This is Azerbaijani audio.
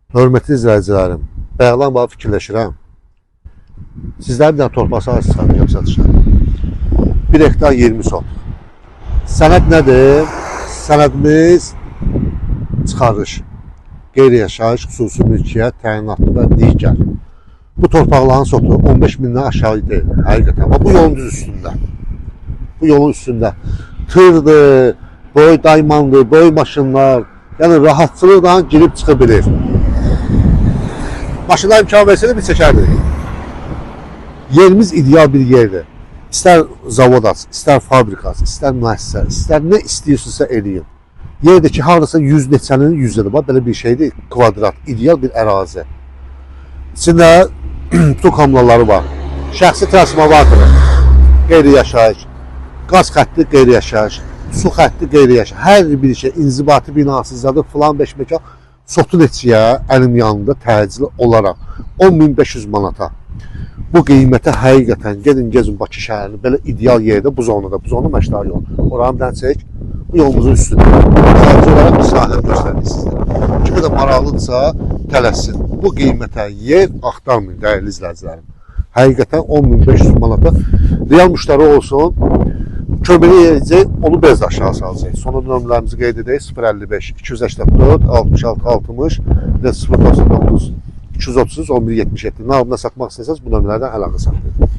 Hörmətli izləyicilərim, bayaqdan bax fikirləşirəm. Sizlər bir dənə torpaq sahəsi çıxarmayıb satışa. 1 hektar 20 sot. Sənəd nədir? Sənədimiz çıxarış, qeyri-yaşayış, xüsusi mülkiyyət, təyinatlı və digər. Bu torpaqların sotu 15 mindən aşağı deyil, həqiqətən. Bu yolun düz üstündə. Bu yolun üstündə tırdır, boy daymandır, boy maşınlar, yəni rahatçılıqla girib çıxa bilir. Maşınlar imkan versədə biz çəkərdik. Yerimiz ideal bir yerdir. İstər zavod aç, istər fabrika aç, istər müəssisə, istər nə istəyirsiniz eləyin. Yerdə ki, haradasa 100 neçənin 100'də var, belə bir şeydir, kvadrat, ideal bir ərazi. İçində bütün kamlaları var. Şəxsi transformatorı, qeyri-yaşayış, qaz xətti qeyri-yaşayış, su xətti qeyri-yaşayış, hər bir şey, inzibati binasızdadır, filan 5 mekan, sotu neçəyə əlim yanında təcili olaraq 10.500 manata. Bu qiymətə həqiqətən gedin gezin Bakı şəhərini belə ideal yerdə bu zonada, bu zonu məşdar yol. Oranı dən çək, bu yolumuzun üstündə. Xarici olaraq bir sahəni göstərdik sizlərə. Kimi də maraqlıdırsa tələssin. Bu qiymətə yer axtarmayın dəyərli izləyicilərim. Həqiqətən 10.500 manata real müştəri olsun, kömürü yiyəcək, onu bez aşağı salacaq. Sonra nömrələrimizi qeyd edək, 055 284 66 60 099 230 1177. Nağımda satmaq istəsəniz bu nömrələrdən əlaqə saxlayın.